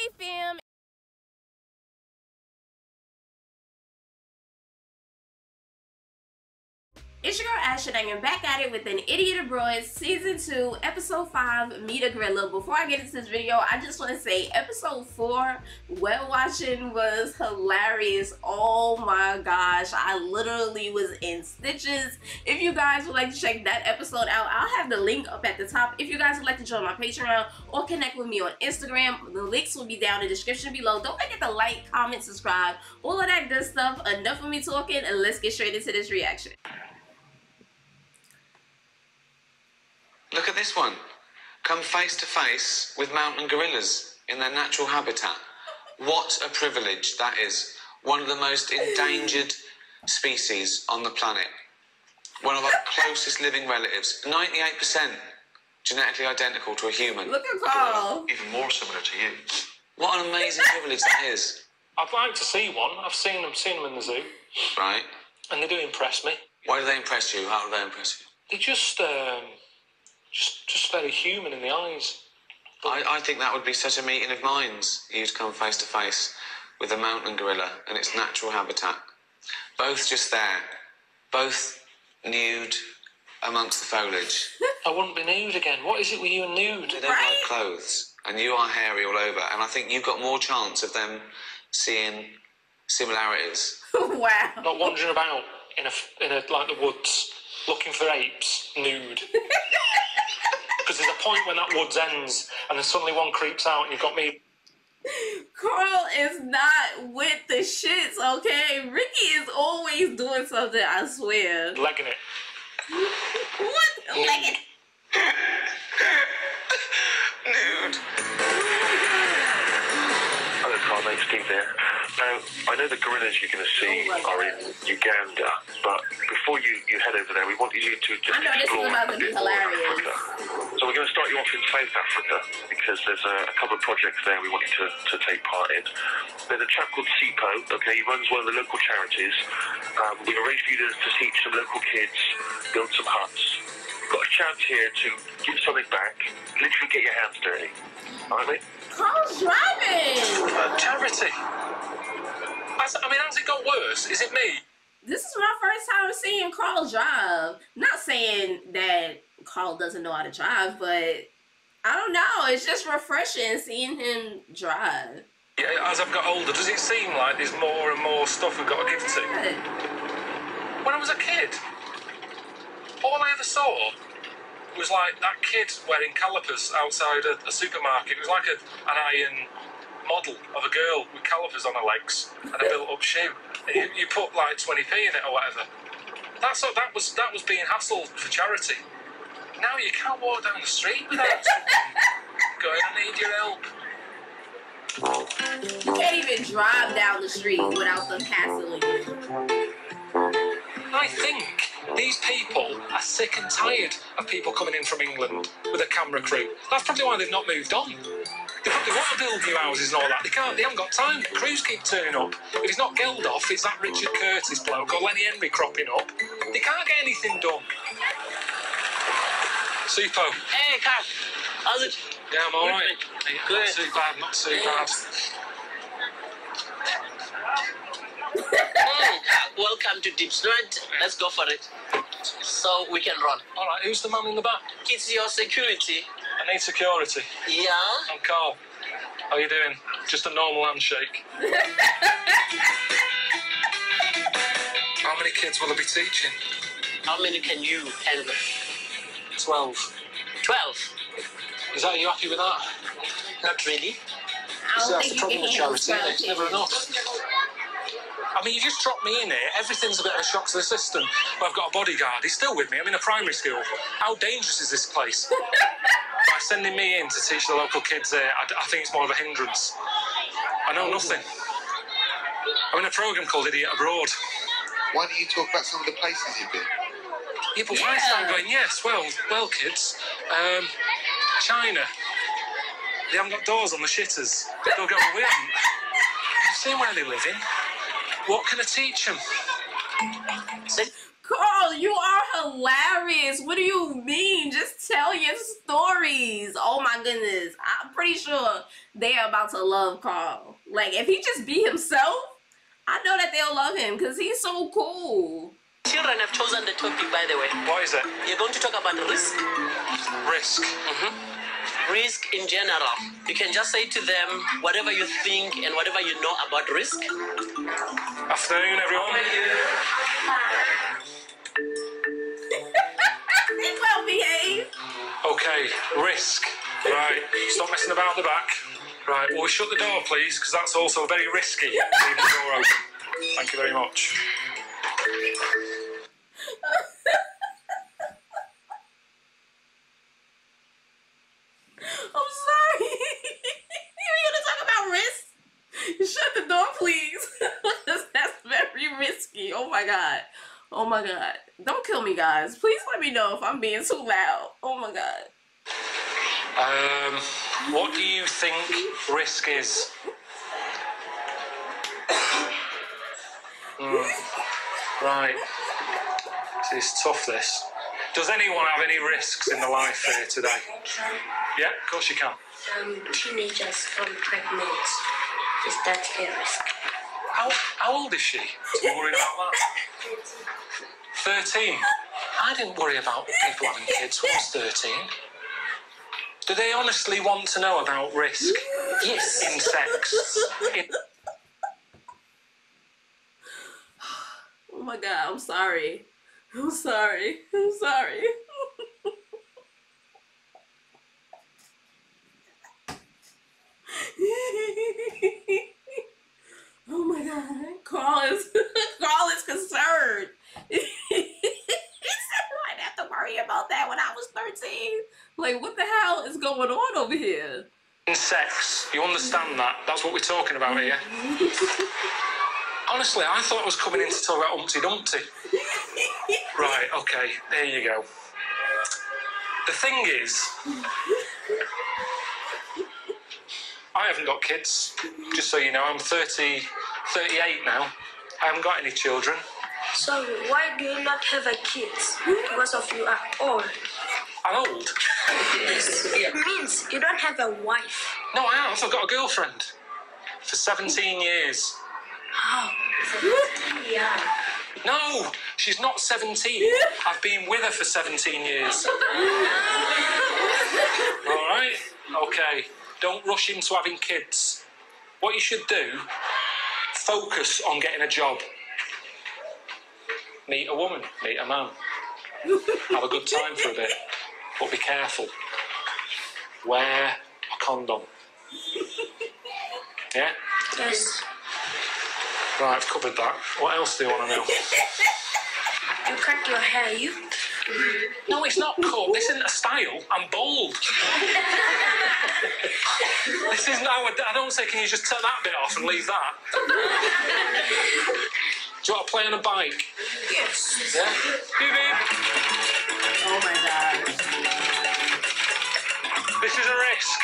Hey fam! It's your girl Ashley, and I'm back at it with an Idiot Abroad Season 2, Episode 5, Meet a Gorilla. Before I get into this video, I just want to say Episode 4, whale watching, was hilarious. Oh my gosh, I literally was in stitches. If you guys would like to check that episode out, I'll have the link up at the top. If you guys would like to join my Patreon or connect with me on Instagram, the links will be down in the description below. Don't forget to like, comment, subscribe, all of that good stuff. Enough of me talking, and let's get straight into this reaction. Look at this one. Come face to face with mountain gorillas in their natural habitat. What a privilege that is. One of the most endangered species on the planet. One of our closest living relatives. 98% genetically identical to a human. Look at Karl. Even more similar to you. What an amazing privilege that is. I'd like to see one. I've seen them in the zoo. Right. And they do impress me. Why do they impress you? How do they impress you? They're just very human in the eyes. I think that would be such a meeting of minds. You'd come face to face with a mountain gorilla in its natural habitat. Both just there. Both nude amongst the foliage. I wouldn't be nude again. What is it with you and nude? They don't like clothes, and you are hairy all over. And I think you've got more chance of them seeing similarities. Wow. Not wandering about in a like the woods, looking for apes, nude. Because there's a point when that woods ends, and then suddenly one creeps out, and you've got me. Carl is not with the shits, okay? Ricky is always doing something, I swear. Legging it. What? Legging it? Nude. Hello, Karl, name's Steve there. Now, I know the gorillas you're going to see are in Uganda, but before you head over there, we want you to just explore a bit more of Africa. So we're going to start you off in South Africa, because there's a couple of projects there we want you to take part in. There's a chap called P.O, okay, he runs one of the local charities. We've arranged for you to teach some local kids, build some huts. You've got a chance here to give something back, literally get your hands dirty. All right, mate? Carl's driving! Charity. I mean, has it got worse? Is it me? This is my first time seeing Carl drive. Not saying that Carl doesn't know how to drive, but I don't know. It's just refreshing seeing him drive. Yeah, as I've got older, does it seem like there's more and more stuff we've got to give to? When I was a kid, all I ever saw was like that kid wearing calipers outside a supermarket. It was like an iron model of a girl with calipers on her legs and a built-up shoe. You put like 20p in it or whatever. That was being hassled for charity. Now you can't walk down the street without going, I need your help. You can't even drive down the street without them hassling you. I think these people are sick and tired of people coming in from England with a camera crew. That's probably why they've not moved on. They probably want to build new houses and all that. They haven't got time. Crews keep turning up. If it's not Geldof, it's that Richard Curtis bloke or Lenny Henry cropping up. They can't get anything done. Supo. Hey, Karl. How's it? Yeah, I'm alright. Good. Not too bad, not too bad. Welcome to Deep Snort. Let's go for it. So we can run. Alright, who's the man in the back? It's your security. I need security. Yeah? I'm Karl. How you doing? Just a normal handshake. How many kids will I be teaching? How many can you handle? 12. 12? Is that, are you happy with that? Not really. That's the problem with charity, isn't it? It's never enough. I mean, you just drop me in here, everything's a bit of a shock to the system. But I've got a bodyguard, he's still with me, I'm in a primary school. How dangerous is this place? By sending me in to teach the local kids there, I think it's more of a hindrance. I know nothing. I'm in a programme called Idiot Abroad. Why don't you talk about some of the places you've been? Yeah, but why start going, yes, well, kids, China. They haven't got doors on the shitters. They'll go, we haven't. You've seen where they live in. What can I teach them? Karl, you are hilarious. What do you mean? Just tell your stories. Oh my goodness. I'm pretty sure they're about to love Karl. Like, if he just be himself, I know that they'll love him because he's so cool. Children have chosen the topic, by the way. What is it? You're going to talk about risk. Risk. Risk in general. You can just say to them whatever you think and whatever you know about risk. Afternoon, everyone. They well behave. Okay, risk. Right, stop messing about the back. Right, will we shut the door, please? Because that's also very risky. Leave the door open. Thank you very much. I'm sorry. You're gonna talk about risk? Shut the door, please. That's very risky. Oh my god. Oh my god. Don't kill me, guys. Please let me know if I'm being too loud. Oh my god. What do you think risk is? Right. This is tough, this. Does anyone have any risks in the life here today? Yeah, of course you can. Teenagers pregnant. Is that a risk? How old is she to be worried about that? 13. I didn't worry about people having kids when I was 13. Do they honestly want to know about risk? Yes. In sex? Oh my god, I'm sorry. I'm sorry. I'm sorry. Oh my god. Karl is concerned. He said I didn't have to worry about that when I was 13. Like, what the hell is going on over here? In sex, you understand that? That's what we're talking about here. Honestly, I thought I was coming in to talk about Humpty Dumpty. Right, okay, there you go. The thing is, I haven't got kids, just so you know. I'm 38 now. I haven't got any children. So why do you not have a kid? Because of you are old. I'm old? It means you don't have a wife. No, I have. I've got a girlfriend. For 17 years. Oh, yeah. No, she's not 17. I've been with her for 17 years. All right? Okay. Don't rush into having kids. What you should do, focus on getting a job. Meet a woman, meet a man. Have a good time for a bit. But be careful. Wear a condom. Yeah? Yes. Right, I've covered that. What else do you want to know? You cut your hair, you? No, it's not cut. This isn't a style. I'm bald. This isn't how I don't say, can you just take that bit off and leave that? Do you want to play on a bike? Yes. Yeah? Beep, beep. Oh my god. This is a risk.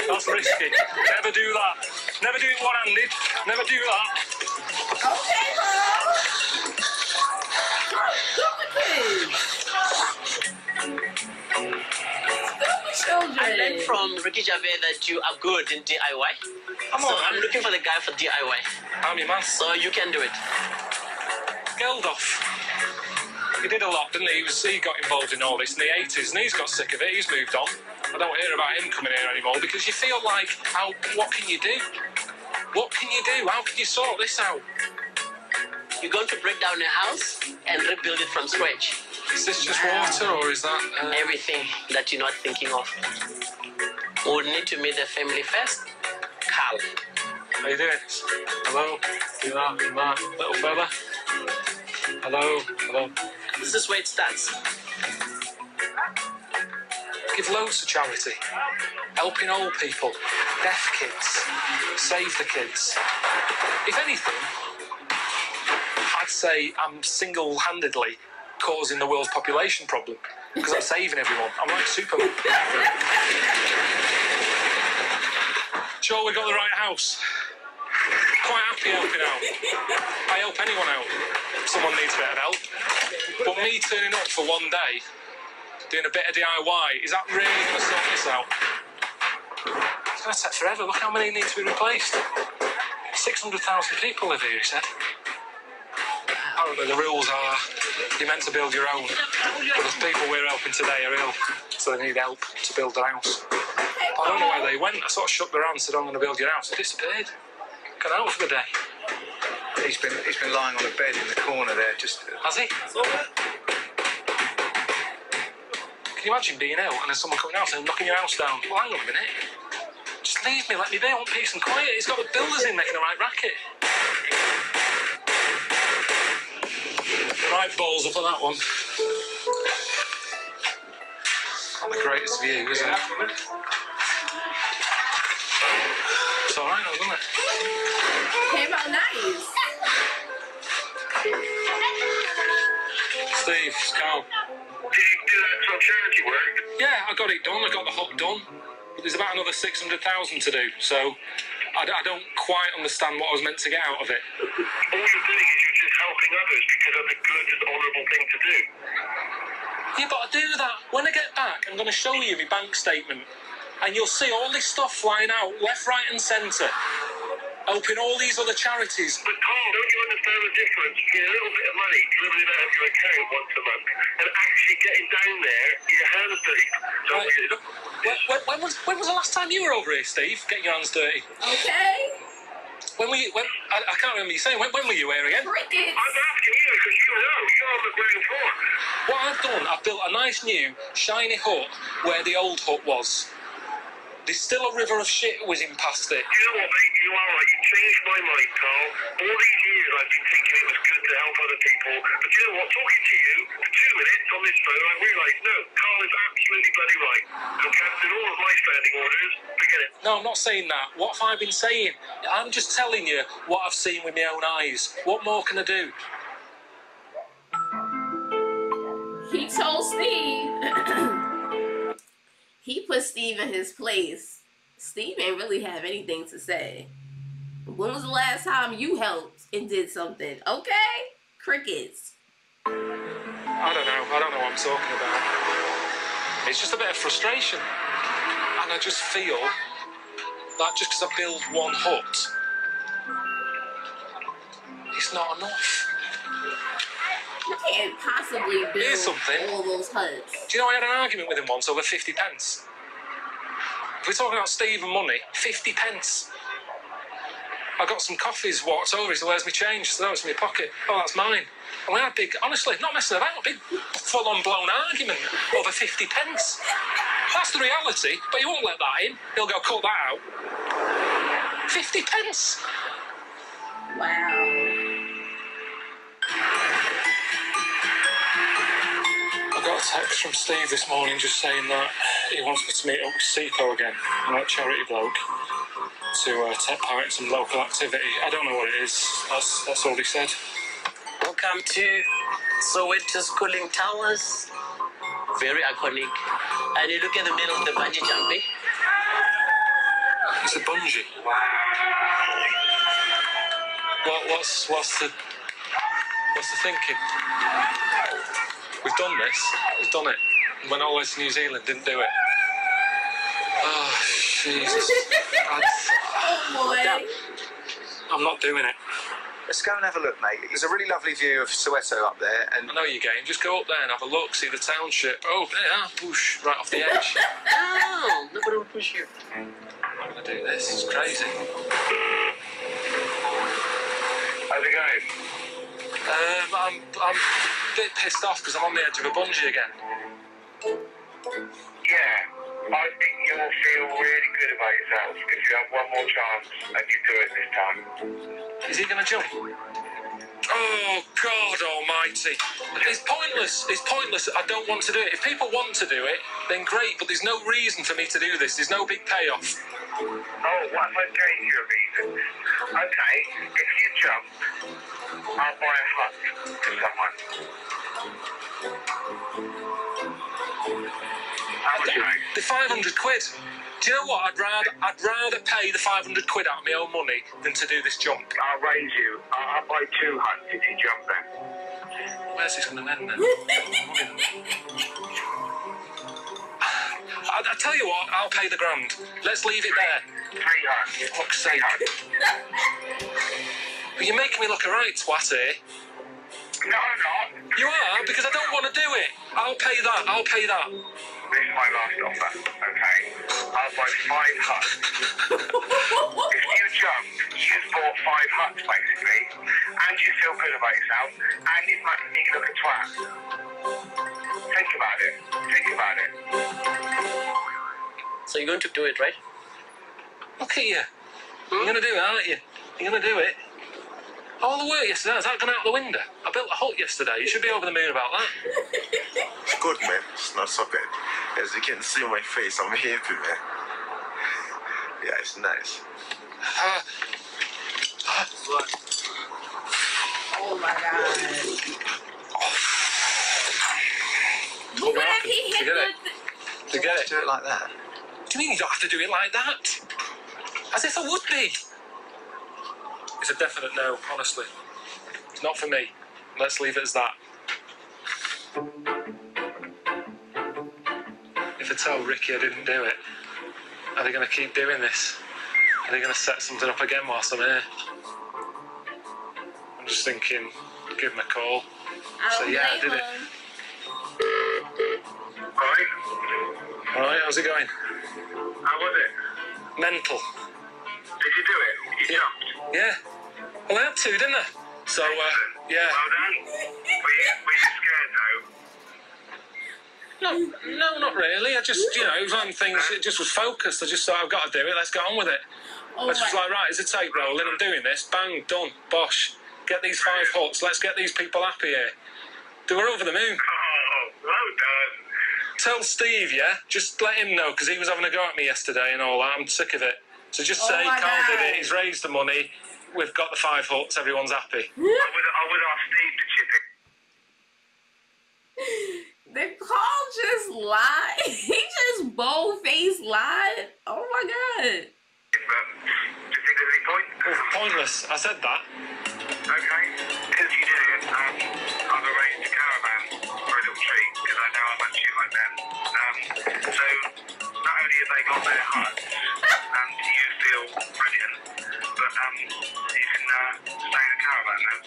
That's risky. Never do that. Never do it one-handed. Never do that. Okay, Karl. Children. I learned from Ricky Gervais that you are good in DIY. I'm looking for the guy for DIY. I'm your man. So you can do it. Geldof. He did a lot, didn't he? He got involved in all this in the 80s, and he's got sick of it. He's moved on. I don't hear about him coming here anymore because you feel like, what can you do? What can you do? How can you sort this out? You're going to break down a house and rebuild it from scratch. Is this just water, or is that... Everything that you're not thinking of. We'll need to meet the family first. Karl. How you doing? Hello? You that little fella? Hello? Hello? This is where it starts. Give loads to charity. Helping old people. Deaf kids. Save the kids. If anything, I'd say I'm single-handedly causing the world's population problem because I'm saving everyone. I'm like Superman. Sure, we got the right house. Quite happy helping out. I help anyone out. someone needs a bit of help. But me turning up for one day, doing a bit of DIY, is that really going to sort this out? It's going to take forever. Look how many need to be replaced. 600,000 people live here, he said. Apparently the rules are you're meant to build your own. But the people we're helping today are ill, so they need help to build their house. I don't know where they went. I sort of shook their hand and said, I'm going to build your house. They disappeared. Got out for the day. He's been lying on a bed in the corner there, just... Has he? Can you imagine being ill and there's someone coming out and knocking your house down? Well, hang on a minute. Just leave me, let me be. I want peace and quiet. He's got the builders in making a right racket. Right balls up on that one. Not the greatest view, is it? It's alright, isn't it? Came out nice. Steve, it's Karl. Did you do some charity work? Yeah, I got it done. I got the hop done. But there's about another 600,000 to do, so I don't quite understand what I was meant to get out of it. All you're doing is you're just helping others because that's a good and honourable thing to do. Yeah, but I do that. When I get back, I'm going to show you my bank statement, and you'll see all this stuff flying out, left, right and centre, helping all these other charities. But Karl, don't you understand the difference between a little bit of money dribbling out of your account once a month and actually getting down there, your hands dirty? When was the last time you were over here, Steve, getting your hands dirty? Okay. I can't remember you saying, when were you here again? Crickets. I'm asking you because you know, you're on the ground floor. What I've done, I've built a nice new, shiny hut where the old hut was. There's still a river of shit whizzing past it. You know what, mate? You are right. You changed my mind, Karl. All these years I've been thinking it was good to help other people. But you know what? Talking to you for 2 minutes on this phone, I realised, no, Karl is absolutely bloody right. I'm cancelling all of my standing orders. Forget it. No, I'm not saying that. What have I been saying? I'm just telling you what I've seen with my own eyes. What more can I do? He told Steve. He put Steve in his place. Steve ain't really have anything to say. When was the last time you helped and did something? Okay? Crickets. I don't know what I'm talking about. It's just a bit of frustration. And I just feel that just because I build one hut, it's not enough. You can't possibly build all those huts. Do you know I had an argument with him once over 50 pence? If we're talking about Steve and money, 50 pence. I got some coffees, walked over, he said, where's my change? I said, oh, it's in my pocket. Oh, that's mine. And we had a big, honestly, not messing about, a big full-on blown argument over 50 pence. That's the reality, but he won't let that in. He'll go, cut that out. 50 pence. Wow. I got a text from Steve this morning just saying that he wants me to meet up with Seco again, that charity bloke, to take part in some local activity. I don't know what it is. That's all he said. Welcome to Soweto's cooling towers. Very iconic. And you look at the middle of the bungee jumping. It's a bungee. What's the thinking? We've done this. We've done it. When I was in New Zealand, didn't do it. Oh, Jesus. Oh, boy. I'm not doing it. Let's go and have a look, mate. There's a really lovely view of Soweto up there. And I know you're game. Just go up there and have a look, see the township. Oh, there, push, right off the edge. Oh, nobody will push you. I'm not going to do this. It's crazy. How's it going? I'm a bit pissed off because I'm on the edge of a bungee again. Yeah, I think you'll feel really good about yourself if you have one more chance and you do it this time. Is he going to jump? Oh, God almighty. It's pointless. It's pointless. I don't want to do it. If people want to do it, then great, but there's no reason for me to do this. There's no big payoff. Oh, what if I gave you a reason? Okay, if you jump, I'll buy a hut for someone. How much are The 500 quid. Do you know what? I'd rather pay the 500 quid out of my own money than to do this jump. I'll raise you. I'll buy 2 huts if you jump then. Where's this going to end then? I tell you what, I'll pay the grand. Let's leave it there. 300. Fuck's sake. But you're making me look a right twat here. No, I'm not. You are, because I don't want to do it. I'll pay that. This is my last offer, okay? I'll buy 5 huts. If you jump, you've bought 5 huts, basically, and you feel good about yourself, and you've making me look a twat. Think about it. So you're going to do it, right? Look at you. You're going to do it, aren't you? You're going to do it. All the work yesterday, has that gone out the window? I built a hut yesterday. You should be over the moon about that. It's good, man. It's not so bad. As you can see on my face, I'm happy, man. Yeah, it's nice. Oh my God. But what if he hit To get it. Do it like that. What do you mean you don't have to do it like that? As if I would be. It's a definite no, honestly. It's not for me. Let's leave it as that. If I tell Ricky I didn't do it, are they going to keep doing this? Are they going to set something up again whilst I'm here? I'm just thinking, give him a call. Say, yeah, I did it. Alright, how's it going? How was it? Mental. Did you do it? You jumped? Yeah. Well, I had to, didn't I? So, yeah. Well done. Were you scared, though? No, not really. I just, it was one of the things, it just was focused. I just thought, I've got to do it, let's get on with it. I was just like, right, it's a tape rolling, I'm doing this, bang, done, bosh. Get these 5 huts, let's get these people happy here. We're over the moon. Oh, well done. Tell Steve, yeah? Just let him know, because he was having a go at me yesterday and all that. I'm sick of it. So just say Karl did it, he's raised the money, we've got the 5 huts, everyone's happy. I would ask Steve to chip in. Did Karl just lie? He just bold-faced lied? Oh my God. But do you think there's any point? Oh, pointless. I said that. Okay. Because you did it, I've arranged a caravan for a little treat, because I know how much you like them. So, not only have they got their huts, and you feel brilliant, but you can stay in the caravan now.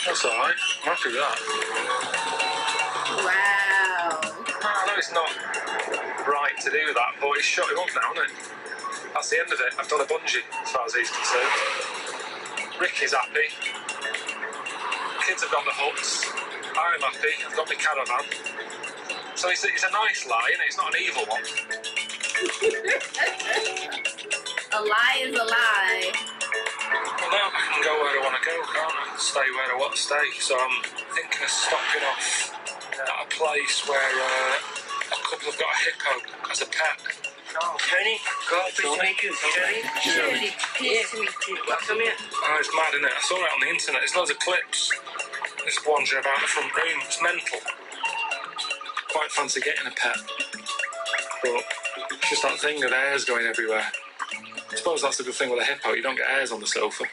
That's alright. I'm happy with that. Wow. I know it's not right to do that, but he's shut him up now, isn't it? That's the end of it. I've done a bungee, as far as he's concerned. Ricky's happy. Kids have got the huts. I'm happy. I've got my caravan. So it's a nice lie, isn't it? It's not an evil one. A lie is a lie. Well, now I can go where I want to go, can't I? Stay where I want to stay. So I'm thinking of stopping off at a place where a couple have got a hippo as a pet. Oh, Tony, Karl, pleased to meet you. Shirley, pleased to meet you. Come here. Oh, it's mad, isn't it? I saw it on the internet. There's loads of clips. This wandering about the front room. It's mental. Quite fancy getting a pet. But it's just that thing of hairs going everywhere. I suppose that's the good thing with a hippo. You don't get hairs on the sofa.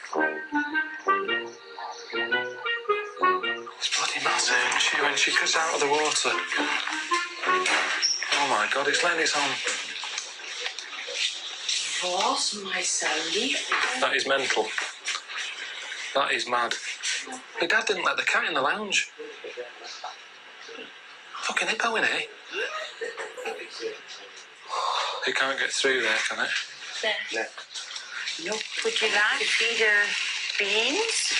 It's bloody massive, isn't she, when she comes out of the water? Oh my God, it's letting its own. Was my lief. That is mental. That is mad. My dad didn't let the cat in the lounge. Fucking hippo in here. It can't get through there, can it? There. No. Would you like to feed her beans?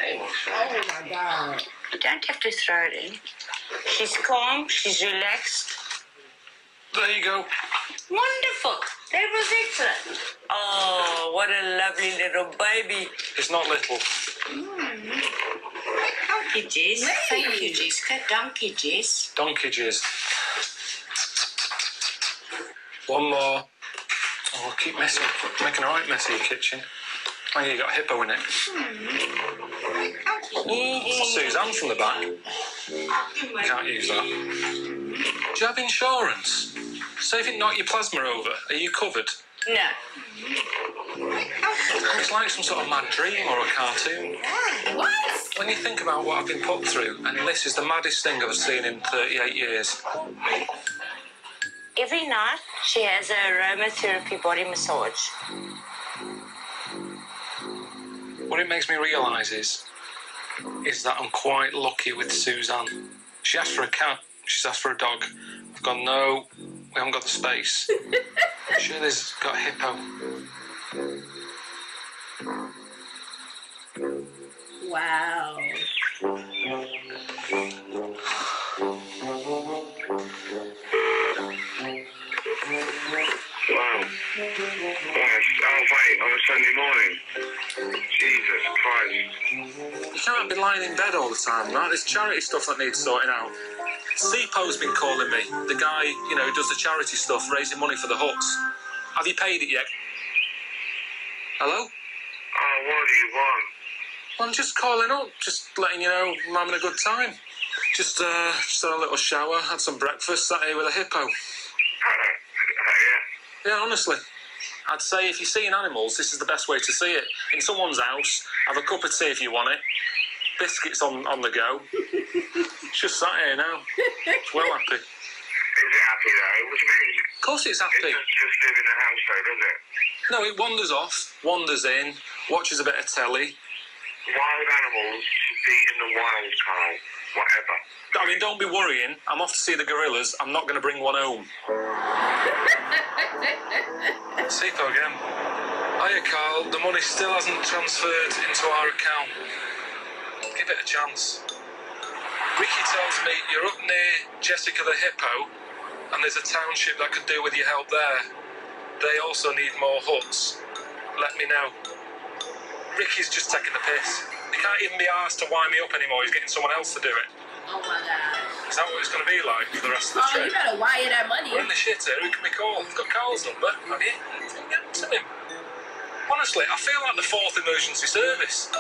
Oh my God. You don't have to throw it in. She's calm, she's relaxed. There you go. Wonderful. That was excellent. Oh, what a lovely little baby. It's not little. Thank you, Jess. Thank you, Jessica. Donkey, Jess. Donkey jizz. One more. Oh, keep messing. Making a right mess of your kitchen. Oh, you got a hippo in it. Suzanne from the back. Can't use that. Do you have insurance? Say if it knocked your plasma over, are you covered? No. It's like some sort of mad dream or a cartoon. What? When you think about what I've been put through, and this is the maddest thing I've seen in 38 years. Every night she has an aromatherapy body massage. What it makes me realise is that I'm quite lucky with Suzanne. She asked for a cat, she's asked for a dog. I've gone, no, we haven't got the space. Shirley's got a hippo. Wow. Wow. Gosh, I'll wait on a Sunday morning. Jesus Christ. You can't be lying in bed all the time, right? There's charity stuff that needs sorting out. Sipo's been calling me, the guy, you know, who does the charity stuff, raising money for the huts. Have you paid it yet? Hello? Oh, what do you want? I'm just calling up, just letting you know I'm having a good time. Just had a little shower, had some breakfast, sat here with a hippo. Yeah, honestly. I'd say if you're seeing animals, this is the best way to see it. In someone's house, have a cup of tea if you want it. Biscuits on the go. It's just sat here now. It's well happy. Is it happy though? What do you mean? Of course it's happy. It doesn't just live in the house though, does it? No, it wanders off, wanders in, watches a bit of telly. Wild animals should be in the wild, Karl. Whatever. I mean, don't be worrying. I'm off to see the gorillas. I'm not going to bring one home. Sipo again. Hiya, Karl. The money still hasn't transferred into our account. Give it a chance. Ricky tells me you're up near Jessica the Hippo, and there's a township that could do with your help there. They also need more huts. Let me know. Ricky's just taking the piss. He can't even be asked to wind me up anymore. He's getting someone else to do it. Oh my gosh. Is that what it's going to be like for the rest of the trip? Oh, you better wire that money. We're in the shit here. Who can we call? I've got Karl's number. Have you? Get to him. Honestly, I feel like the 4th emergency service.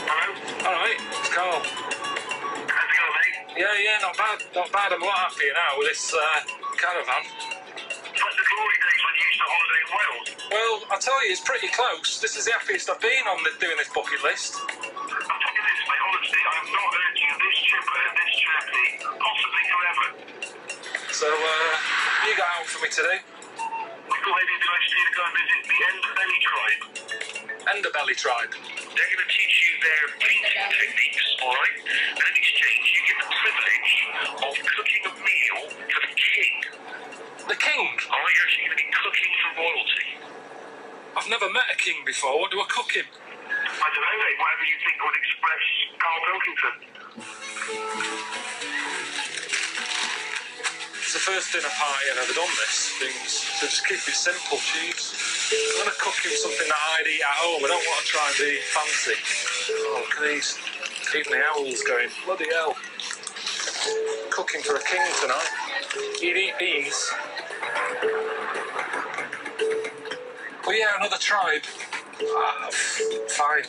Hello? Alright, it's Karl. How's it going, mate? Yeah, not bad. Not bad. I'm a lot happier now with this caravan. Like the glory days when you used to holiday in Wales. Well, I'll tell you, it's pretty close. This is the happiest I've been on doing this bucket list. I'll tell you this, mate, honestly, I have not heard you this chipper and this chappy, possibly forever. So, you got out for me today? We thought maybe it'd be nice for you to go and visit the Underbelly tribe. Underbelly tribe. They're going to teach you their teaching techniques, alright? And in exchange, you get the privilege of cooking a meal for the king. The king? Alright, you're actually going to be cooking for royalty. I've never met a king before. What do I cook him? I don't know, mate. Whatever you think would express Karl Pilkington. It's the first dinner party I've ever done this. So just keep it simple, cheese. I'm going to cook him something that I'd eat at home. I don't want to try and be fancy. Oh, look at these. Even the owls going, bloody hell. Cooking for a king tonight. He'd eat beans. Well, yeah, another tribe. Fine.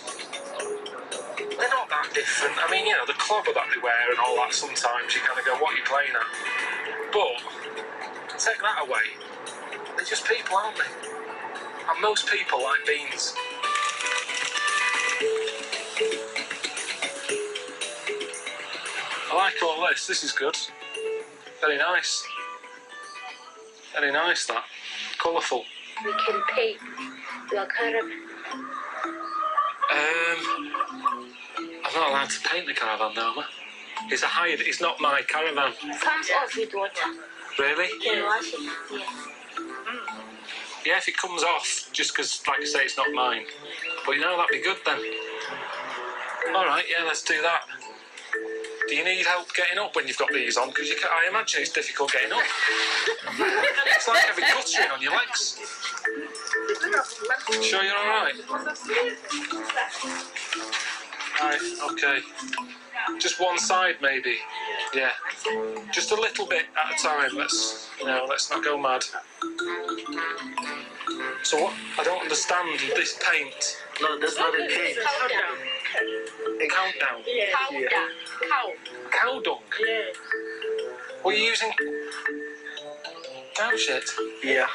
They're not that different. I mean, you know, the clobber that they wear and all that, sometimes you kind of go, what are you playing at? But, take that away. They're just people, aren't they? And most people like beans. I like all this. This is good. Very nice. Very nice, that. Colourful. We can paint your caravan. I'm not allowed to paint the caravan now, am I? It's a hired, it's not my caravan. Comes off with water. Really? You can wash it, yeah. Yeah, if it comes off, just because, like I say, it's not mine. But you know, that'd be good then. Alright, yeah, let's do that. Do you need help getting up when you've got these on? Because I imagine it's difficult getting up. It's like having guttering on your legs. Sure you're alright? Right, okay. Just one side, maybe. Yeah. Just a little bit at a time. Let's not go mad. So what? I don't understand this paint. No, that's not a paint. Countdown. Yeah. Cow. Cow dung. Yeah. What are you using? Cow shit? Yeah.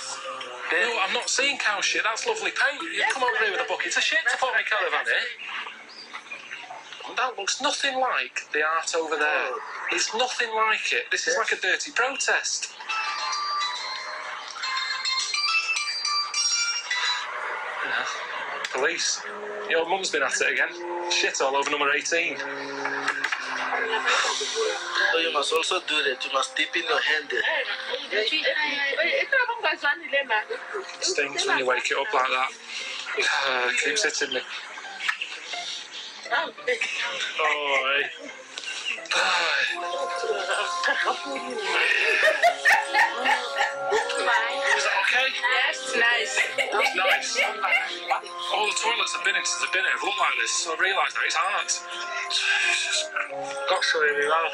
No, I'm not seeing cow shit. That's lovely paint. You come over here with a bucket of shit to put on my caravan here. That looks nothing like the art over there. It's nothing like it. This is like a dirty protest. Police. Your mum's been at it again. Shit all over number 18. So you must also do that. You must dip in your hand there. It stinks when you wake it up like that. Keeps hitting me. Oh, is that okay? Yes, nice. It's nice. All the toilets I've been in since I've been here have looked like this, so I realised that it's art. Jesus. Got so really well.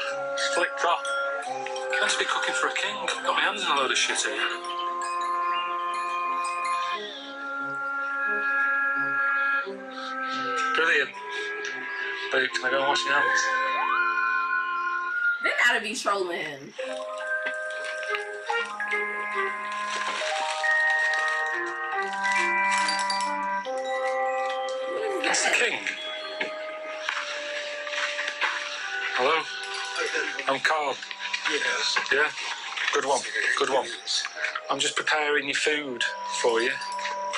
Flicked off. Can't be cooking for a king. Got my hands in a load of shit here. Brilliant. Babe, can I go and wash your hands? They gotta be trolling. That's the king. Hello? I'm Karl. Yes. Yeah? Good one. Good one. I'm just preparing your food for you.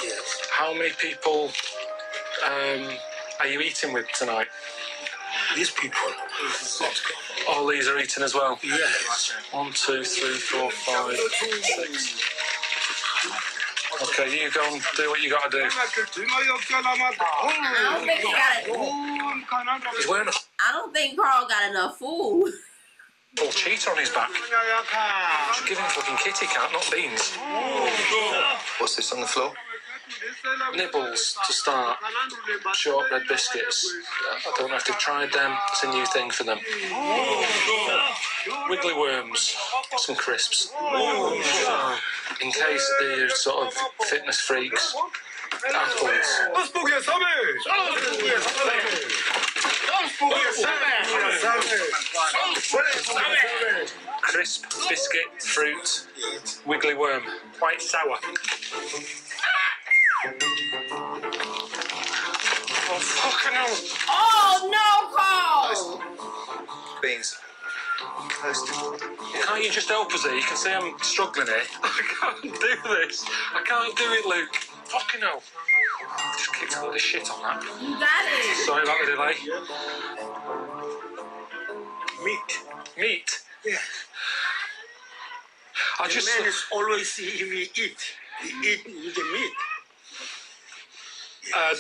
Yes. How many people are you eating with tonight? These people. All these are eating as well? Yes. 1, 2, 3, 4, 5, 6. Okay, you go and do what you gotta do. I don't think he got it. He's wearing a I don't think Karl got enough food. full cheetah on his back. Should give him fucking kitty cat, not beans. What's this on the floor? Nibbles to start. Shortbread biscuits. I don't know if they've tried them. It's a new thing for them. Wiggly worms. Some crisps. In case they're sort of fitness freaks. Apples. Crisp, biscuit, fruit, wiggly worm. Quite sour. Oh, fucking hell. Oh no, Karl! Beans. Toast. Can't you just help us here? You can see I'm struggling here. I can't do this. I can't do it, Luke. Fucking hell. Just kicked a load of shit on that. You got it. Sorry about the delay. Meat. Meat? Yeah. I just... The man is always see him eat. He eat with the meat.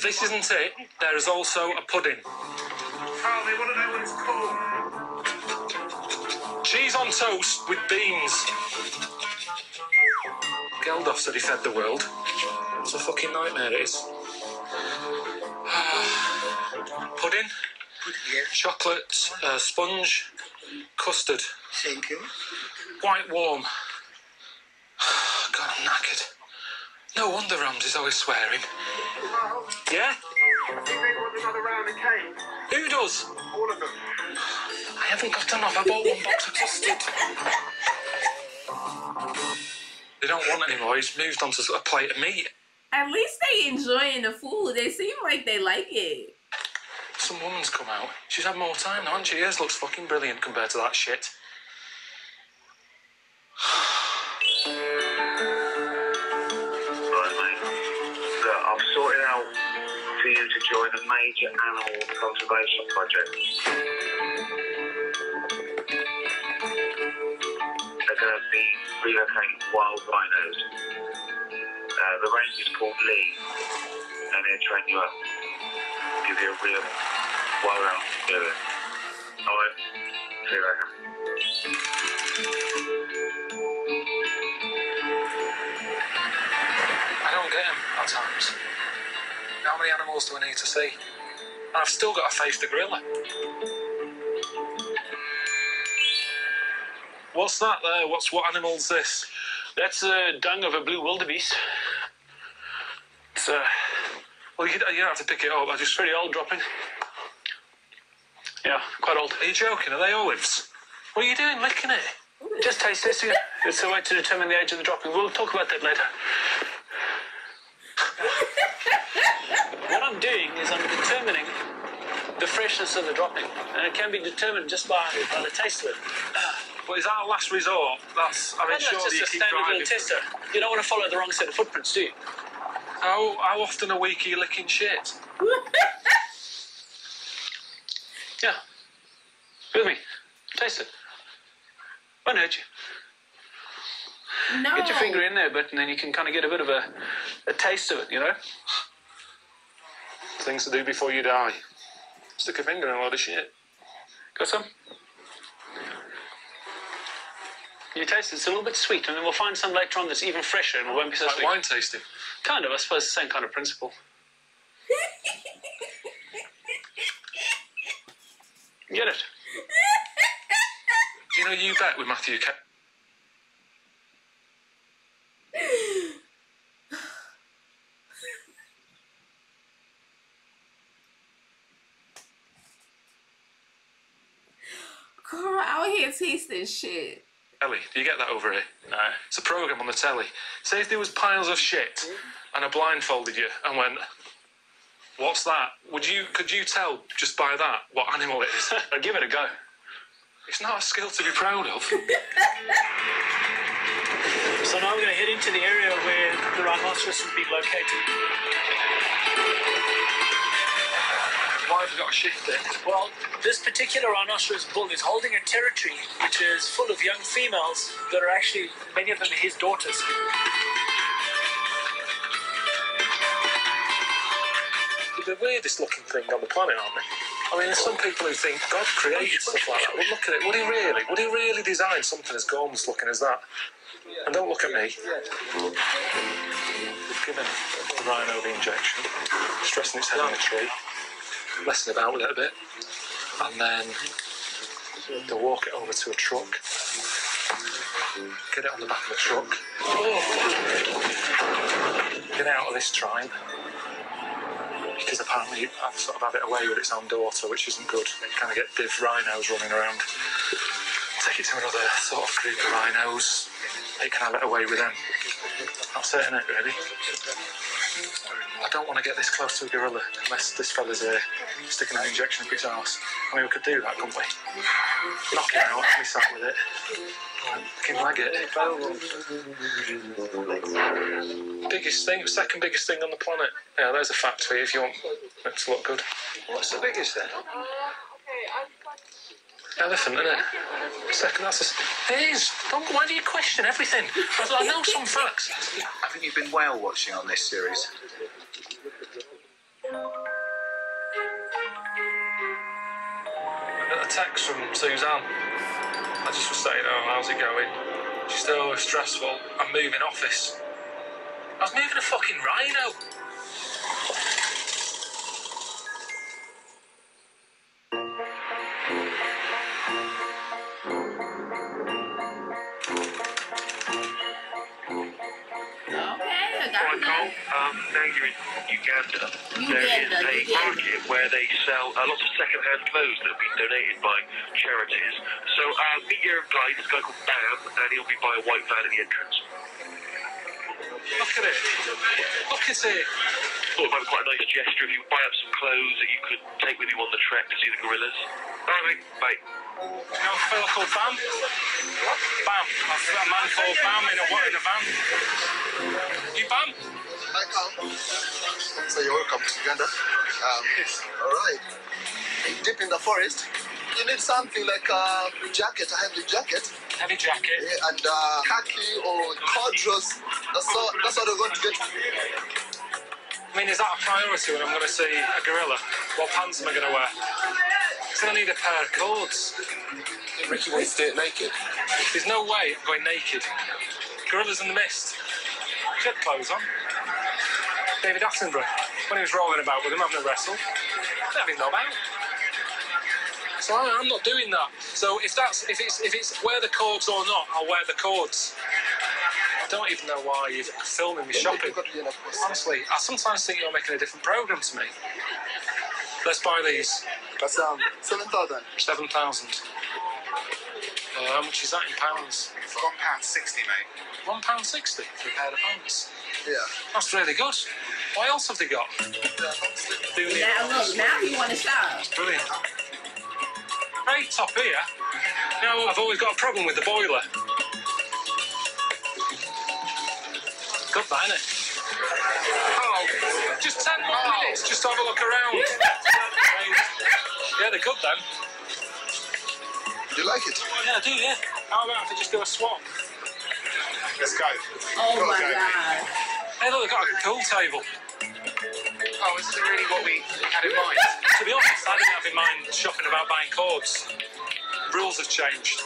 this isn't it. There is also a pudding. Karl, they want to know what it's called. Cheese on toast with beans. Geldof said he fed the world. It's a fucking nightmare it is. Pudding, Yes. chocolate, sponge, custard. Thank you. Quite warm. God, I'm knackered. No wonder Rams is always swearing. Yeah? I think they want another round of cake. Who does? All of them. I haven't got enough. I bought 1 box of custard. They don't want any more. He's moved on to a plate of meat. At least they enjoying the food. They seem like they like it. Some woman's come out. She's had more time now, hasn't she? Hers looks fucking brilliant compared to that shit. Right, mate. Look, I've sorted out for you to join a major animal conservation project. They're going to be relocating wild rhinos. The range is called Lee, and they'll train you up. Give you a real wild round together. Alright, see you later. I don't get him at times. How many animals do I need to see? And I've still got to face the gorilla. What's that there? What animal's this? That's dung of a blue wildebeest. It's well, you don't have to pick it up. I just Pretty old dropping. Yeah, quite old. Are you joking? Are they olives? What are you doing licking it? Just taste this. It's a way to determine the age of the dropping. We'll talk about that later. What I'm doing is I'm determining the freshness of the dropping, and it can be determined just by the taste of it. But is that a last resort? That's, I mean, That's surely just you a keep standard driving. little tester. You don't want to follow the wrong set of footprints, do you? How often a week are you licking shit? Yeah. With me. Taste it. Won't hurt you. No. Get your finger in there, but and then you can kind of get a bit of a taste of it, you know? Things to do before you die. Stick a finger in a lot of shit. Got some? You taste it, it's a little bit sweet, and then we'll find some later on that's even fresher and it won't be so like sweet. Wine tasting? Kind of, I suppose, the same kind of principle. Get it? You know, you bet with Matthew. Karl out here tasting shit. Ellie, do you get that over here? No. It's a programme on the telly. Say if there was piles of shit and I blindfolded you and went, what's that? Could you tell just by that what animal it is? I'd give it a go. It's not a skill to be proud of. So now we're going to head into the area where the rhinoceros would be located. Why have we got to shift it? Well, this particular rhinoceros bull is holding a territory which is full of young females that are actually, many of them are his daughters. They're the weirdest looking thing on the planet, aren't they? I mean, there's some people who think God created stuff like that. Well, look at it. Would he really design something as gormless looking as that? And don't look at me. We've given the rhino the injection, stressing its head on the tree, messing about with it a bit, and then they'll walk it over to a truck, get it on the back of the truck, get it out of this tribe, because apparently I've sort of had it away with its own daughter, which isn't good. You kind of get div rhinos running around. Take it to another sort of group of rhinos. They can have it away with them. That's it, innit, really? I don't want to get this close to a gorilla unless this fella's here sticking an injection up its arse. I mean, we could do that, couldn't we? Knock it out, and we sat with it. We can lag it. Biggest thing, second biggest thing on the planet. Yeah, there's a fact for you if you want it to look good. What's the biggest then? Elephant, isn't it? Second, that's it is. Why do you question everything? I know some facts. Haven't you been whale watching on this series? I got a text from Suzanne. I just was saying, oh, how's it going? She's still always stressful. I'm moving office. I was moving a fucking rhino. Now you're in Uganda. There is a market where they sell lots of second-hand clothes that have been donated by charities. So meet your guy, this guy called Bam, and he'll be by a white van at the entrance. Look at it. Look at it. Thought it might be quite a nice gesture if you buy up some clothes that you could take with you on the trek to see the gorillas. All right, mate. Bye. You know a fella called Bam? Bam. I've got a man called Bam in a van. You Bam? Hi, Karl. So you're welcome to Uganda. All right. Deep in the forest, you need something like a jacket, a heavy jacket. Heavy jacket? Yeah, and khaki or corduroys. That's what they're going to get. I mean, is that a priority when I'm going to see a gorilla? What pants am I going to wear? Because I need a pair of cords. Ricky wants to do it naked. There's no way I'm going naked. Gorillas in the mist. She had clothes on. David Attenborough, when he was rolling about with him having a wrestle, they have him knob out. So I'm not doing that. So if it's wear the cords or not, I'll wear the cords. I don't even know why you're filming me shopping. Honestly, I sometimes think you're making a different programme to me. Let's buy these. That's 7,000. 7,000. much is that in pounds? It's £1.60, mate. £1.60 for a pair of pants. Yeah. That's really good. What else have they got? Now look, now you want to shop. Brilliant. Right, top here. Now I've always got a problem with the boiler. Good, that, innit? Oh, just 10 more minutes, just have a look around. Yeah, they're good then. You like it? Yeah, I do, yeah. How about if I just do a swap? Let's go. Oh my God. Hey, look, they've got a pool table. Oh, this isn't really what we had in mind. To be honest, I didn't have in mind shopping about buying cords. Rules have changed.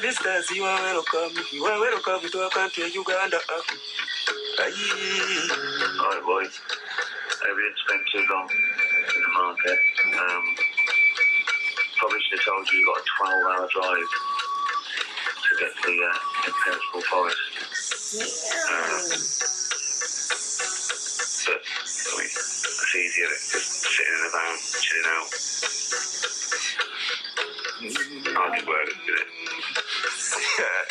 Visitors, you are welcome. You are welcome to our country, Uganda. Alright, boys. Hope we didn't spend too long in the market. Probably should have told you got a 12-hour drive to get to the impenetrable forest. But, I mean, it's easier than just sitting in the van, chilling out. Hard work, isn't it? Yeah.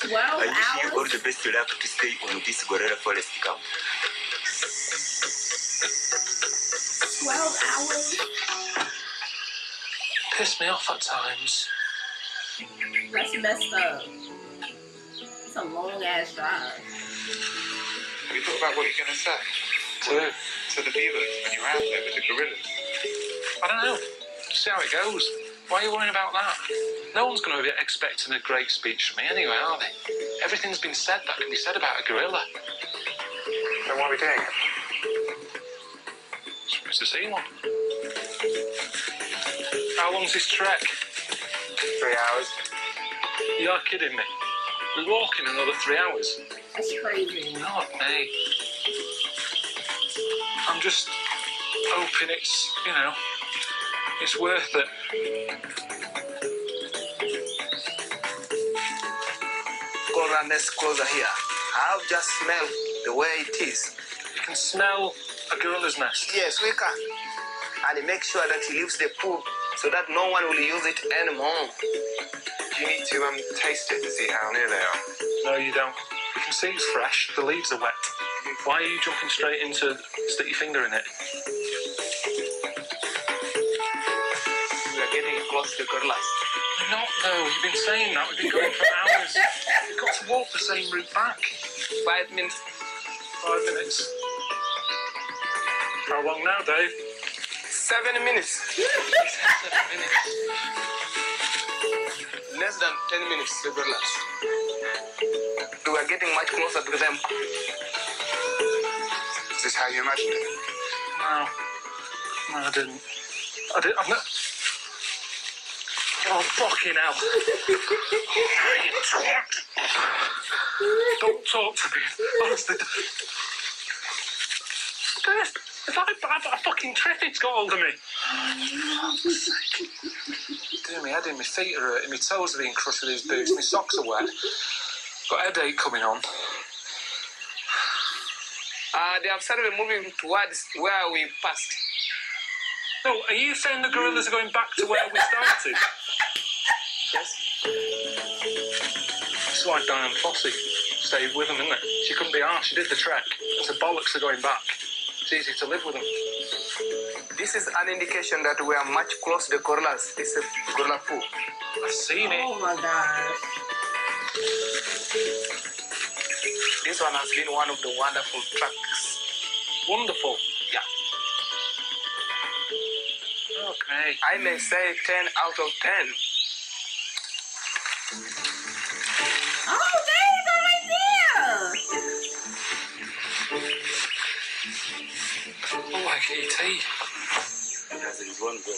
12 hours? I wish you all the best luck to stay on this gorilla forest camp. 12 hours? Piss me off at times. That's messed up. It's a long ass drive. Have you thought about what you're going to say? To the viewers when you're out there with the gorillas? I don't know. Just see how it goes. Why are you worrying about that? No one's going to be expecting a great speech from me anyway, are they? Everything's been said that can be said about a gorilla. Then why are we doing it? Supposed to see one. How long's this trek? 3 hours. You're kidding me. We're walking another 3 hours. That's crazy. Not me. I'm just hoping it's, you know, it's worth it. Go around this closer here. I've just smelled the way it is. You can smell a gorilla's nest. Yes, we can. And make sure that he leaves the poop so that no one will use it anymore. You need to taste it to see how near they are. No, you don't. You can see it's fresh. The leaves are wet. Why are you jumping straight into stick your finger in it? We are getting close to the gorillas. We're not, though. You've been saying that. We've been going for hours. We've got to walk the same route back. 5 minutes. 5 minutes. How long now, Dave? 7 minutes. 7 minutes. Less than 10 minutes, the gorillas. We are getting much closer to them. Is this how you imagined it? No. No, I didn't. I'm not... Oh, fucking hell. You twat. Don't talk to me. Honestly. If I fucking trip, it's got hold of me. Doing my head in, my feet are hurting, my toes are being crushed with these boots, my socks are wet. Got a headache coming on. They have started moving towards where we passed. No, are you saying the gorillas are going back to where we started? Yes. That's why Diane Fossey stayed with them, isn't it? She couldn't be arsed, she did the trek. It's a bollocks are going back. It's easy to live with them. This is an indication that we are much close to the gorillas. This is gorilla poo. I've seen it. Oh my gosh. This one has been one of the wonderful tracks. Wonderful. Yeah. Okay. I may say 10 out of 10. Oh, there you go right there. Oh, like E.T. Yes, it is wonderful.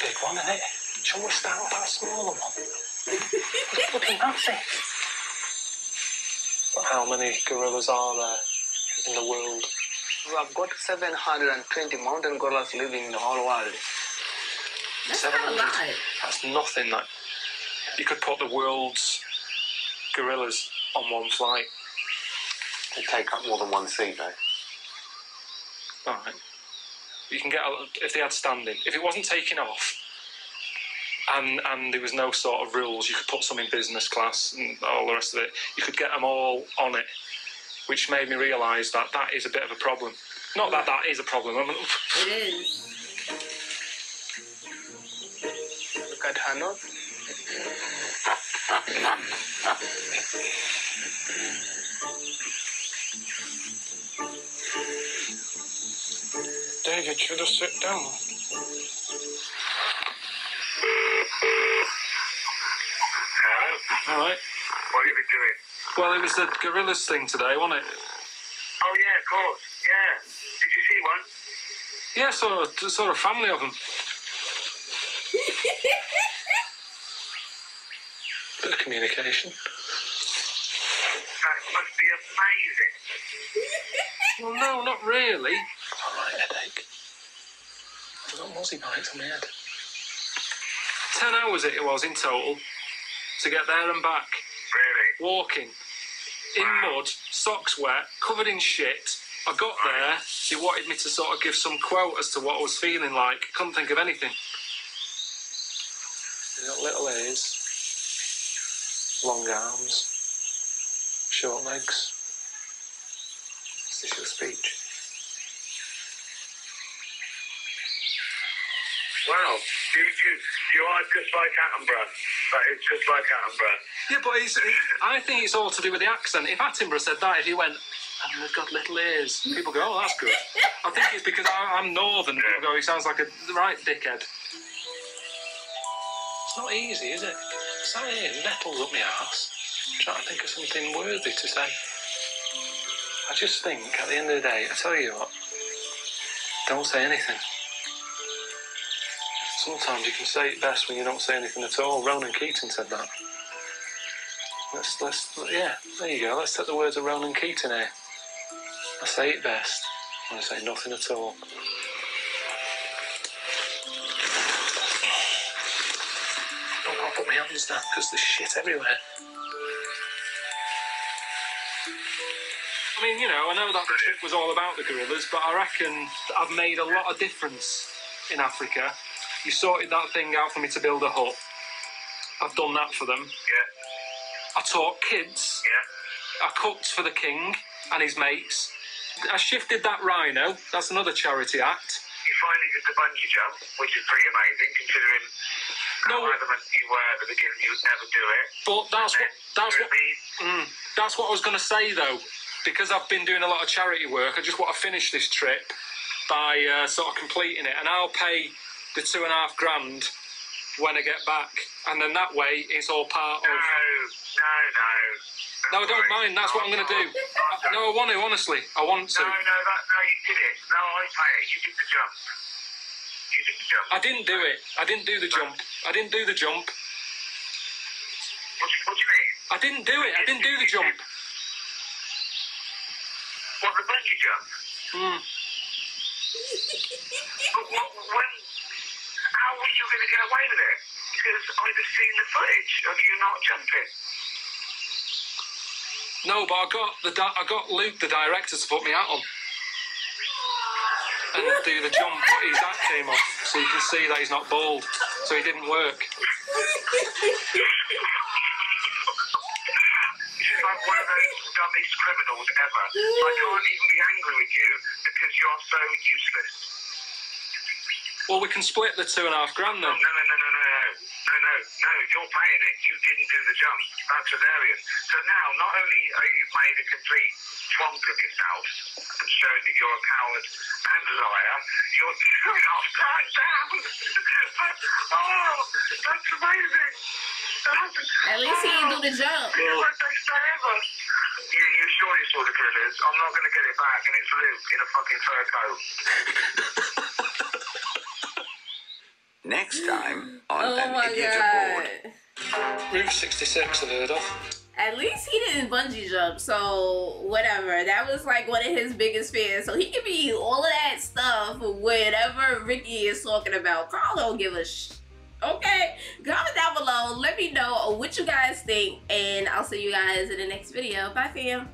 big one, isn't it? Shall we start with that smaller one? It's fucking massive. But how many gorillas are there in the world? We have got 720 mountain gorillas living in the whole world. That's not a lot. That's nothing. Like, you could put the world's gorillas on one flight. They take up more than one seat, though. Alright. You can get, if they had standing, if it wasn't taking off, and there was no sort of rules, you could put some in business class and all the rest of it. You could get them all on it, which made me realise that that is a bit of a problem. Not that that is a problem. I mean, it is. Look at her nose. David, should I sit down? Hello? Alright. What have you been doing? Well, it was the gorillas thing today, wasn't it? Oh, yeah, of course. Yeah. Did you see one? Yeah, saw a family of them. Bit of communication. That must be amazing. Well, no, not really. Alright, headache. I've got mozzie bites on my head. 10 hours it was in total to get there and back. Really? Walking. In mud, socks wet, covered in shit. I got there, they wanted me to sort of give some quote as to what I was feeling like. Couldn't think of anything. They got little ears, long arms, short legs. Is this your speech? Wow. You are just like Attenborough. That is just like Attenborough. Yeah, but I think it's all to do with the accent. If Attenborough said that, if he went, and they've got little ears, people go, oh, that's good. I think it's because I'm northern, people go, he sounds like a right dickhead. It's not easy, is it? It's not here, nettles up my arse. I'm trying to think of something worthy to say. I just think, at the end of the day, I tell you what, don't say anything. Sometimes you can say it best when you don't say anything at all. Ronan Keating said that. Yeah, there you go. Let's take the words of Ronan Keating here. I say it best when I say nothing at all. Don't want to put my hands down because there's shit everywhere. I mean, you know, I know that the trip was all about the gorillas, but I reckon I've made a lot of difference in Africa. You sorted that thing out for me to build a hut. I've done that for them. Yeah. I taught kids. Yeah. I cooked for the king and his mates. I shifted that rhino. That's another charity act. You finally did the bungee jump, which is pretty amazing, considering how adamant you were at the beginning you would never do it. But that's what I was going to say, though. Because I've been doing a lot of charity work, I just want to finish this trip by sort of completing it. And I'll pay the $2,500 when I get back, and then that way it's all part of. No, I don't mind. That's what I'm going to do. No, I want to. Honestly, I want to. No, you did it. No, I pay it. You did the jump. You did the jump. I didn't do it. I didn't do the jump. I didn't do the jump. What do you mean? I didn't do it. I didn't do the jump. What, the bungee jump? But how were you going to get away with it? Because I've just seen the footage of you not jumping. No, but I got Luke, the director, to put me hat on and do the jump, but his hat came off, so you can see that he's not bald, so it didn't work. This is like one of those dumbest criminals ever. I can't even be angry with you because you're so useless. Well, we can split the $2,500 then. No, you're paying it. You didn't do the jump. That's hilarious. So now, not only are you made a complete twonk of yourself and shown that you're a coward and a liar, you're $2,500 down. Oh, that's amazing. At least he didn't do the jump. It's the best day ever. You surely saw the gorillas. I'm not going to get it back, and it's Luke in a fucking fur coat. Next time on An Idiot Aboard. Route 66 I've heard of. At least he didn't bungee jump, so whatever. That was like one of his biggest fears. So he can be all of that stuff, whatever Ricky is talking about. Karl don't give a Okay, comment down below. Let me know what you guys think, and I'll see you guys in the next video. Bye, fam.